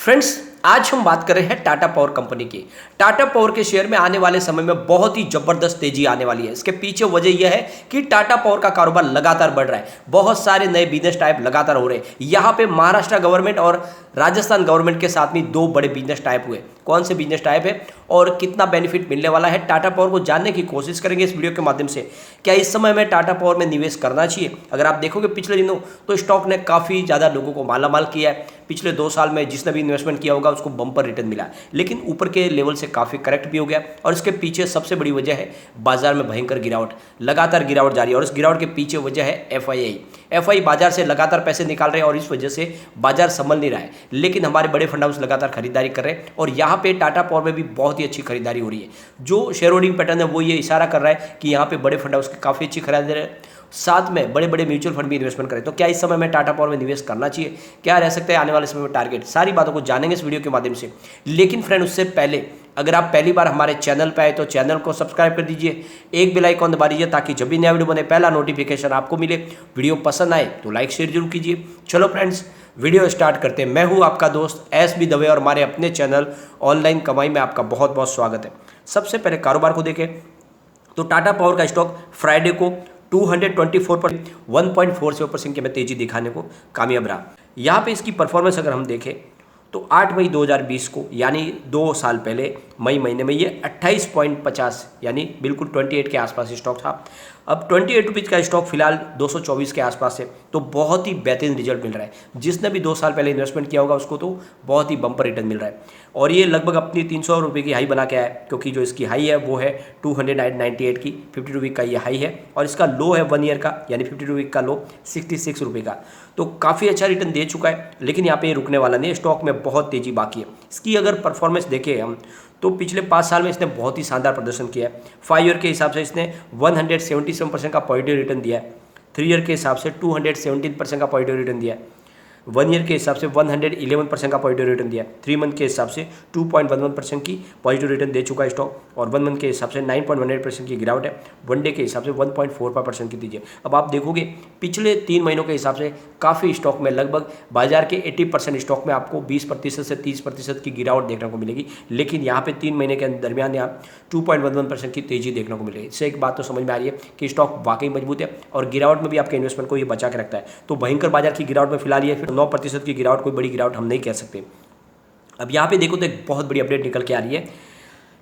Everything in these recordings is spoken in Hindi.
फ्रेंड्स, आज हम बात कर रहे हैं टाटा पावर कंपनी की। टाटा पावर के शेयर में आने वाले समय में बहुत ही जबरदस्त तेजी आने वाली है। इसके पीछे वजह यह है कि टाटा पावर का कारोबार लगातार बढ़ रहा है, बहुत सारे नए बिजनेस टाइप लगातार हो रहे हैं। यहाँ पे महाराष्ट्र गवर्नमेंट और राजस्थान गवर्नमेंट के साथ में दो बड़े बिजनेस टाइप हुए। कौन से बिजनेस टाइप है और कितना बेनिफिट मिलने वाला है टाटा पावर को जानने की कोशिश करेंगे इस वीडियो के माध्यम से। क्या इस समय में टाटा पावर में निवेश करना चाहिए? अगर आप देखोगे पिछले दिनों तो स्टॉक ने काफ़ी ज़्यादा लोगों को मालामाल किया है। पिछले 2 साल में जिसने भी इन्वेस्टमेंट किया होगा उसको बम्पर रिटर्न मिला, लेकिन ऊपर के लेवल से काफ़ी करेक्ट भी हो गया। और इसके पीछे सबसे बड़ी वजह है बाजार में भयंकर गिरावट, लगातार गिरावट जारी है। और इस गिरावट के पीछे वजह है एफआई बाजार से लगातार पैसे निकाल रहे हैं और इस वजह से बाजार संभल नहीं रहा है। लेकिन हमारे बड़े फंड हाउस लगातार खरीदारी कर रहे हैं और यहाँ पे टाटा पावर में भी बहुत ही अच्छी खरीदारी हो रही है। जो शेयर होल्डिंग पैटर्न है वो ये इशारा कर रहा है कि यहाँ पे बड़े फंड हाउस की काफ़ी अच्छी खरीदारी है, साथ में बड़े बड़े म्यूचुअल फंड भी इन्वेस्टमेंट करें। तो क्या इस समय में टाटा पावर में निवेश करना चाहिए? क्या रह सकता है आने वाले समय में टारगेट? सारी बातों को जानेंगे इस वीडियो के माध्यम से। लेकिन फ्रेंड, उससे पहले अगर आप पहली बार हमारे चैनल पे आए तो चैनल को सब्सक्राइब कर दीजिए, एक बेल आइकॉन दबा दीजिए ताकि जब भी नया वीडियो बने पहला नोटिफिकेशन आपको मिले। वीडियो पसंद आए तो लाइक शेयर जरूर कीजिए। चलो फ्रेंड्स, वीडियो स्टार्ट करते हैं। मैं हूँ आपका दोस्त SB दवे और हमारे अपने चैनल ऑनलाइन कमाई में आपका बहुत बहुत स्वागत है। सबसे पहले कारोबार को देखें तो टाटा पावर का स्टॉक फ्राइडे को 224% 1.47% की में तेजी दिखाने को कामयाब रहा। यहाँ पे इसकी परफॉर्मेंस अगर हम देखें तो 8 मई 2020 को यानी 2 साल पहले मई महीने में ये 28.50 यानी बिल्कुल 28 के आसपास स्टॉक था। अब 28 रुपीज़ का स्टॉक फिलहाल 224 के आसपास है। तो बहुत ही बेहतरीन रिजल्ट मिल रहा है। जिसने भी 2 साल पहले इन्वेस्टमेंट किया होगा उसको तो बहुत ही बम्पर रिटर्न मिल रहा है। और ये लगभग अपनी 300 रुपये की हाई बना के आया है, क्योंकि जो इसकी हाई है वो है 298 की, 50 रुपये का ये हाई है। और इसका लो है 1 ईयर का यानी 50 रुपये का लो 66 रुपये का। तो काफ़ी अच्छा रिटर्न दे चुका है, लेकिन यहाँ पे ये रुकने वाला नहीं है। स्टॉक में बहुत तेज़ी बाकी है। इसकी अगर परफॉर्मेंस देखें हम तो पिछले 5 साल में इसने बहुत ही शानदार प्रदर्शन किया है। 5 ईयर के हिसाब से इसने 177% का पॉजिटिव रिटर्न दिया है। 3 ईयर के हिसाब से 217% का पॉजिटिव रिटर्न दिया है। 1 ईयर के हिसाब से 111% का पॉजिटिव रिटर्न दिया। 3 मंथ के हिसाब से 2.11% की पॉजिटिव रिटर्न दे चुका है स्टॉक। और 1 मंथ के हिसाब से 9.18% की गिरावट है। 1 डे के हिसाब से 1.45% की दीजिए। अब आप देखोगे पिछले 3 महीनों के हिसाब से काफ़ी स्टॉक में लगभग बाजार के 80% स्टॉक में आपको 20% से 30% की गिरावट देखने को मिलेगी। लेकिन यहाँ पे 3 महीने के दरमियान यहाँ 2.11% की तेजी देखने को मिलेगी। इससे एक बात तो समझ में आ रही है कि स्टॉक वाकई मजबूत है और गिरावट में भी आपके इन्वेस्टमेंट को ये बचा के रखता है। तो भयंकर बाजार की गिरावट में फिलहाल ये 9% की गिरावट, कोई बड़ी गिरावट हम नहीं कह सकते। अब यहाँ पे देखो तो एक बहुत बड़ी अपडेट निकल के आ रही है।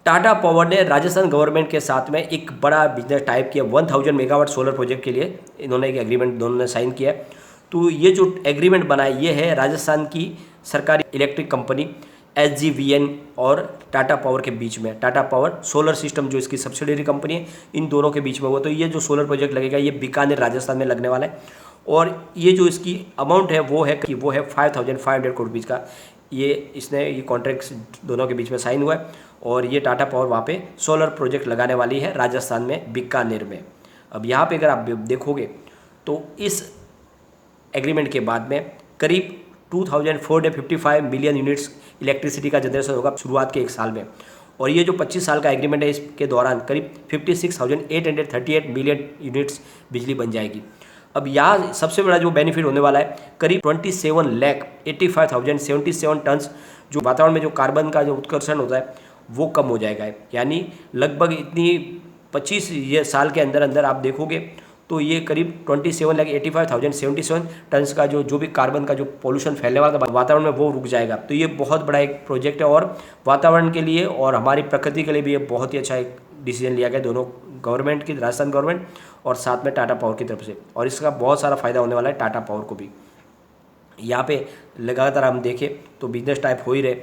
टाटा पावर ने राजस्थान गवर्नमेंट के साथ में एक बड़ा बिजनेस टाइप किया। 1000 मेगावाट सोलर प्रोजेक्ट के लिए इन्होंने एक एग्रीमेंट दोनों ने साइन किया है। तो ये जो एग्रीमेंट बना है ये है राजस्थान की सरकारी इलेक्ट्रिक कंपनी SGVN और टाटा पावर के बीच में। टाटा पावर सोलर सिस्टम जो इसकी सब्सिडियरी कंपनी है, इन दोनों के बीच में हुआ। तो ये जो सोलर प्रोजेक्ट लगेगा ये बीकानेर राजस्थान में लगने वाला है। और ये जो इसकी अमाउंट है वो है 5500 करोड़ रुपीज़ का। ये कॉन्ट्रैक्ट दोनों के बीच में साइन हुआ है। और ये टाटा पावर वहाँ पे सोलर प्रोजेक्ट लगाने वाली है राजस्थान में बीकानेर में। अब यहाँ पे अगर आप देखोगे तो इस एग्रीमेंट के बाद में करीब 2455 मिलियन यूनिट्स इलेक्ट्रिसिटी का जनरेशन होगा शुरुआत के 1 साल में। और ये जो 25 साल का एग्रीमेंट है इसके दौरान करीब 56,838 मिलियन यूनिट्स बिजली बन जाएगी। अब यहाँ सबसे बड़ा जो बेनिफिट होने वाला है करीब 27,85,077 टन्स जो वातावरण में जो कार्बन का जो उत्कर्षण होता है वो कम हो जाएगा। यानी लगभग इतनी 25 ये साल के अंदर अंदर आप देखोगे तो ये करीब 27,85,077 टन्स का जो भी कार्बन का जो पोल्यूशन फैलने वाला था वातावरण में वो रुक जाएगा। तो ये बहुत बड़ा एक प्रोजेक्ट है और वातावरण के लिए और हमारी प्रकृति के लिए भी ये बहुत ही अच्छा एक डिसीजन लिया गया दोनों गवर्नमेंट की, राजस्थान गवर्नमेंट और साथ में टाटा पावर की तरफ से। और इसका बहुत सारा फायदा होने वाला है टाटा पावर को भी। यहाँ पे लगातार हम देखें तो बिजनेस टाइप हो ही रहे।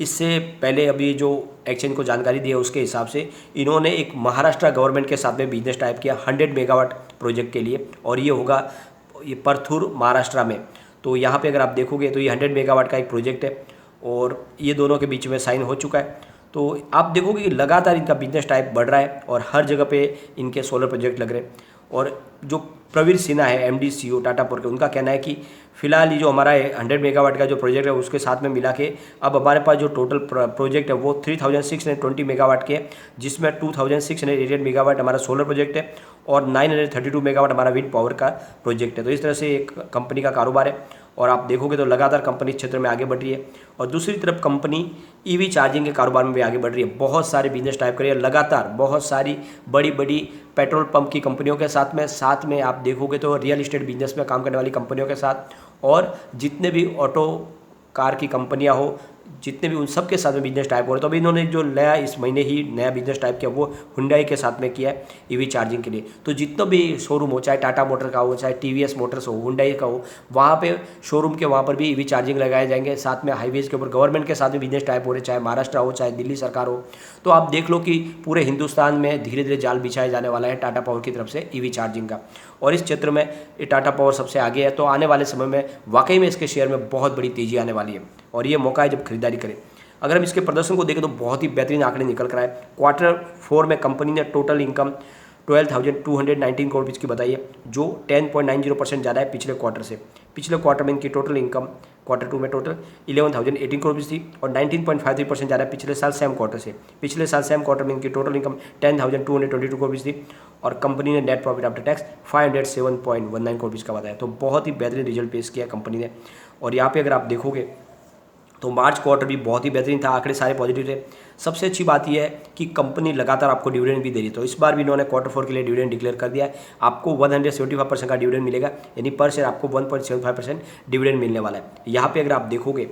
इससे पहले अभी जो एक्सचेंज को जानकारी दी है उसके हिसाब से इन्होंने एक महाराष्ट्र गवर्नमेंट के साथ में बिजनेस टाइप किया 100 मेगावाट प्रोजेक्ट के लिए। और ये होगा ये परथूर महाराष्ट्र में। तो यहाँ पे अगर आप देखोगे तो ये 100 मेगावाट का एक प्रोजेक्ट है और ये दोनों के बीच में साइन हो चुका है। तो आप देखोगे कि लगातार इनका बिजनेस टाइप बढ़ रहा है और हर जगह पे इनके सोलर प्रोजेक्ट लग रहे हैं। और जो प्रवीर सिन्हा है एमडी सीईओ टाटा पावर के, उनका कहना है कि फिलहाल ये जो हमारा 100 मेगावाट का जो प्रोजेक्ट है उसके साथ में मिला के अब हमारे पास जो टोटल प्रोजेक्ट है वो 3620 मेगावाट के है, जिसमें 2688 मेगावाट हमारा सोलर प्रोजेक्ट है और 932 मेगावाट हमारा विंड पावर का प्रोजेक्ट है। तो इस तरह से एक कंपनी का कारोबार है और आप देखोगे तो लगातार कंपनी इस क्षेत्र में आगे बढ़ रही है। और दूसरी तरफ कंपनी ईवी चार्जिंग के कारोबार में भी आगे बढ़ रही है, बहुत सारे बिजनेस टाइप कर रही है लगातार, बहुत सारी बड़ी बड़ी पेट्रोल पंप की कंपनियों के साथ में आप देखोगे तो रियल इस्टेट बिजनेस में काम करने वाली कंपनियों के साथ, और जितने भी ऑटो कार की कंपनियां हो, जितने भी उन सब के साथ में बिजनेस टाइप हो रहे। तो अभी इन्होंने जो नया इस महीने ही नया बिजनेस टाइप किया वो हुंडई के साथ में किया है ईवी चार्जिंग के लिए। तो जितना भी शोरूम हो, चाहे टाटा मोटर का हो, चाहे टीवीएस मोटर्स हो, हुंडई का हो, वहाँ पे शोरूम के वहाँ पर भी ईवी चार्जिंग लगाए जाएंगे। साथ में हाईवेज के ऊपर गवर्नमेंट के साथ में बिजनेस टाइप हो रहे, चाहे महाराष्ट्र हो चाहे दिल्ली सरकार हो। तो आप देख लो कि पूरे हिंदुस्तान में धीरे धीरे जाल बिछाया जाने वाला है टाटा पावर की तरफ से ईवी चार्जिंग का, और इस क्षेत्र में ये टाटा पावर सबसे आगे है। तो आने वाले समय में वाकई में इसके शेयर में बहुत बड़ी तेजी आने वाली है और ये मौका है जब खरीदारी करें। अगर हम इसके प्रदर्शन को देखें तो बहुत ही बेहतरीन आंकड़े निकल कर आए। Q4 में कंपनी ने टोटल इनकम 12,219 करोड़ रुपये की बताई है, जो 10.90% ज़्यादा है पिछले क्वार्टर से। पिछले क्वार्टर में इनकी टोटल इनकम Q2 में टोटल 11,018 करोड़ रुपये थी और 19.53% ज़्यादा है पिछले साल सेम क्वार्टर से। पिछले साल सेम क्वार्टर में इनकी टोटल इनकम 10,222 करोड़ रुपये थी और कंपनी ने net profit after tax 507.19 crore रुपये का बताया। तो बहुत ही बेहतरीन रिजल्ट पेश किया कंपनी ने। और यहाँ पे अगर आप देखोगे तो मार्च क्वार्टर भी बहुत ही बेहतरीन था, आंकड़े सारे पॉजिटिव थे। सबसे अच्छी बात यह है कि कंपनी लगातार आपको डिविडेंड भी दे रही है। तो इस बार भी इन्होंने Q4 के लिए डिविडेंड डिक्लेयर कर दिया है। आपको 175% का डिविडेंड मिलेगा, यानी पर शेयर आपको 1.75% डिविडेंड मिलने वाला है। यहाँ पे अगर आप देखोगे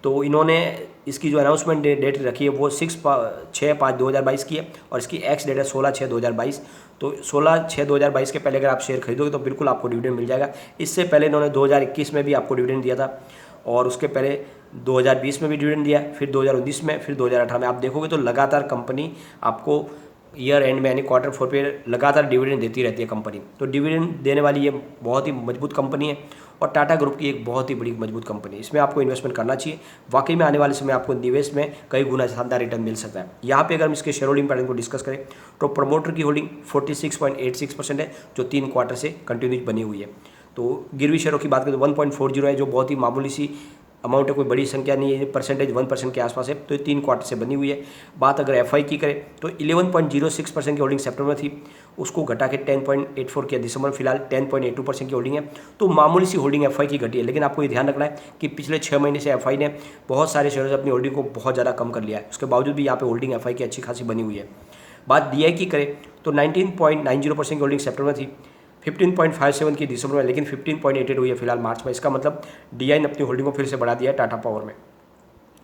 तो इन्होंने इसकी जो अनाउंसमेंट डेट रखी है वो 6/5/2022 की है और इसकी एक्स डेट है 16/6/2022। तो 16/6/2022 के पहले अगर आप शेयर खरीदोगे तो बिल्कुल आपको डिविडेंड मिल जाएगा। इससे पहले इन्होंने 2021 में भी आपको डिविडेंड दिया था और उसके पहले 2020 में भी डिविडेंड दिया, फिर 2019 में, फिर 2018 में। आप देखोगे तो लगातार कंपनी आपको ईयर एंड में यानी Q4 पे लगातार डिविडेंड देती रहती है कंपनी। तो डिविडेंड देने वाली ये बहुत ही मजबूत कंपनी है और टाटा ग्रुप की एक बहुत ही बड़ी मजबूत कंपनी है। इसमें आपको इन्वेस्टमेंट करना चाहिए। वाकई में आने वाले समय आपको निवेश में कई गुना शानदार रिटर्न मिल सकता है। यहाँ पे अगर हम इसके शेयर होल्डिंग पैटर्न को डिस्कस करें तो प्रमोटर की होल्डिंग 46.86% है, जो 3 क्वार्टर से कंटिन्यूज बनी हुई है। तो गिरवी शेयरों की बात करें तो 1.40 है, जो बहुत ही मामूली सी अमाउंट है, कोई बड़ी संख्या नहीं है, परसेंटेज 1% के आसपास है। तो ये 3 क्वार्टर से बनी हुई है। बात अगर एफआई की करें तो 11.06% की होल्डिंग सितंबर में थी, उसको घटा के 10.84 किया दिसंबर में, फिलहाल 10.82% की होल्डिंग है। तो मामूली सी होल्डिंग एफआई की घटी है, लेकिन आपको ये ध्यान रखना है कि पिछले 6 महीने से एफआई ने बहुत सारे शेयरों से अपनी होल्डिंग को बहुत ज़्यादा कम कर लिया है। उसके बावजूद भी यहाँ पे होल्डिंग एफआई की अच्छी खासी बनी हुई है। बात डीआई की करें तो 19.90% की होल्डिंग सितंबर में थी, 15.57 की दिसंबर में, लेकिन 15.88 हुई है फिलहाल मार्च में। इसका मतलब डीआई ने अपनी होल्डिंग को फिर से बढ़ा दिया है टाटा पावर में।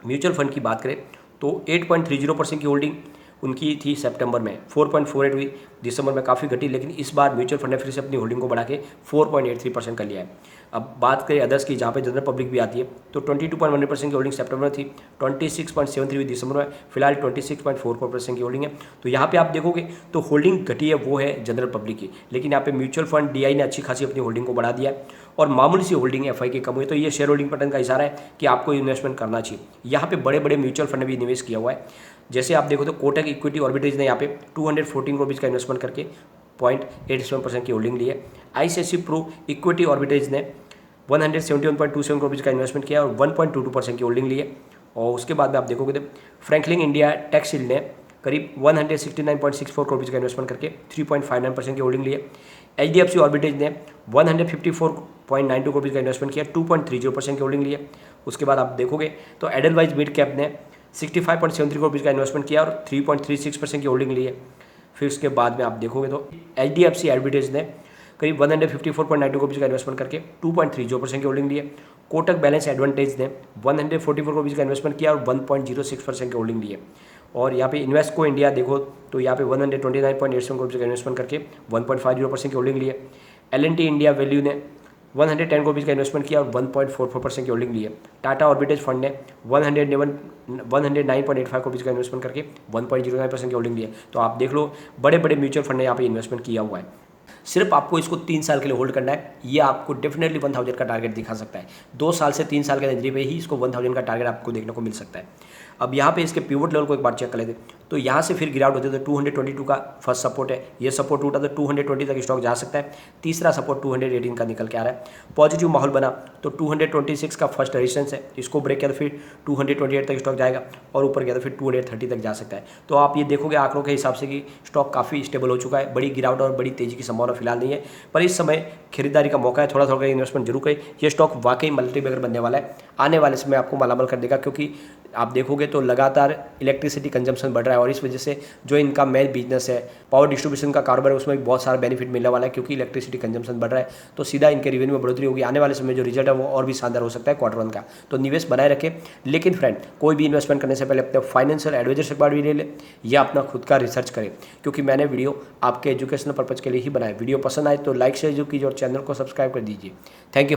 म्यूचुअल फंड की बात करें तो 8.30% की होल्डिंग उनकी थी सितंबर में, 4.48 हुई दिसंबर में, काफ़ी घटी, लेकिन इस बार म्यूचुअल फंड ने फिर से अपनी होल्डिंग को बढ़ा के 4.83% कर लिया है। अब बात करें अदर्स की, जहाँ पे जनरल पब्लिक भी आती है, तो 22.1% की होल्डिंग सितंबर में थी, 26.73 हुई दिसंबर में, फिलहाल 26.44% की होल्डिंग है। तो यहाँ पे आप देखोगे तो होल्डिंग घटी है वो है जनरल पब्लिक की, लेकिन यहाँ पे म्यूचुअल फंड डीआई ने अच्छी खासी अपनी होल्डिंग को बढ़ा दिया और मामूली सी होल्डिंग एफआई की कम हुई। तो ये शेयर होल्डिंग पैटर्न का इशारा है कि आपको इन्वेस्टमेंट करना चाहिए। यहाँ पे बड़े बड़े म्यूचुअल फंड ने भी निवेश किया हुआ है। जैसे आप देखो तो कोटक इक्विटी आर्बिट्रेज ने यहाँ पे 214 करोड़ का इन्वेस्टमेंट करके 0.87% की होल्डिंग ली है। आईसीआईसीआई प्रू इक्विटी आर्बिट्रेज ने 171.27 करोड़ का इन्वेस्टमेंट किया और 1.22% की होल्डिंग ली है। और उसके बाद में आप देखोगे तो फ्रैंकलिन इंडिया टेक्सटाइल ने करीब 169.64 करोड़ का इन्वेस्टमेंट करके 3.59% की होल्डिंग ली है। एचडीएफसी आर्बिट्रेज ने 154.92 करोड़ का इन्वेस्टमेंट किया, 2.30% की होल्डिंग ली है। उसके बाद आप देखोगे तो एडलवाइज मिड कैप ने 65.73 करोड़ का इन्वेस्टमेंट किया और 3.36% की होल्डिंग ली है। फिर उसके बाद में आप देखोगे तो एचडीएफसी आर्बिट्रेज ने करीब 154.92 करोड़ का इन्वेस्टमेंट करके 2.30% की होल्डिंग ली है। कोटक बैलेंस एडवांटेज ने 144 करोड़ का इन्वेस्टमेंट किया और 1.06% की होल्डिंग ली है। और यहाँ पे इन्वेस्टको इंडिया देखो तो यहाँ पे 129.87 करोड़ का इन्वेस्टमेंट करके 1.50% की होल्डिंग ली है। एल&टी इंडिया वैल्यू ने 110 करोड़ का इन्वेस्टमेंट किया और 1.44% की होल्डिंग ली है। टाटा ऑर्बिटेज फंड ने 109.85 करोड़ का इन्वेस्टमेंट करके 1.09% की होल्डिंग ली है। तो आप देख लो बड़े बड़े म्यूचुअल फंड ने यहाँ पे इन्वेस्टमेंट किया हुआ है। सिर्फ आपको इसको 3 साल के लिए होल्ड करना है, ये आपको डेफिनेटली 1000 का टारगेट दिखा सकता है। 2 साल से 3 साल के नजरिए पे ही इसको 1000 का टारगेट आपको देखने को मिल सकता है। अब यहाँ पे इसके पिवट लेवल को एक बार चेक कर लेते हैं तो यहाँ से फिर गिरावट होती है, तो 222 का फर्स्ट सपोर्ट है, ये सपोर्ट टूटा तो 220 तक स्टॉक जा सकता है। तीसरा सपोर्ट 218 का निकल के आ रहा है। पॉजिटिव माहौल बना तो 226 का फर्स्ट रेजिस्टेंस है, इसको ब्रेक किया तो फिर 228 तक स्टॉक जाएगा और ऊपर गया तो फिर 230 तक जा सकता है। तो आप ये देखोगे आंकड़ों के हिसाब से कि स्टॉक काफ़ी स्टेबल हो चुका है, बड़ी गिरावट और बड़ी तेजी की संभावना फिलहाल नहीं है, पर इस समय खरीदारी का मौका है, थोड़ा थोड़ा इन्वेस्टमेंट जरूर करें। ये स्टॉक वाकई मल्टीबैगर बनने वाला है, आने वाले समय आपको मालामाल कर देगा, क्योंकि आप देखोगे तो लगातार इलेक्ट्रिसिटी कंजम्पशन बढ़ रहा है और इस वजह से जो इनका मेन बिजनेस है पावर डिस्ट्रीब्यूशन का कारोबार है उसमें भी बहुत सारा बेनिफिट मिलने वाला है, क्योंकि इलेक्ट्रिसिटी कंजम्पशन बढ़ रहा है तो सीधा इनके रेवेन्यू में बढ़ोतरी होगी। आने वाले समय जो रिजल्ट है वो और भी शानदार हो सकता है Q1 का, तो निवेश बनाए रखें। लेकिन फ्रेंड, कोई भी इन्वेस्टमेंट करने से पहले अपने फाइनेंशियल एडवाइजर से बात भी ले लें या अपना खुद का रिसर्च करें, क्योंकि मैंने वीडियो आपके एजुकेशनल पर्पज़ के लिए ही बनाया। वीडियो पसंद आए तो लाइक शेयर जरूर कीजिए और चैनल को सब्सक्राइब कर दीजिए। Thank you.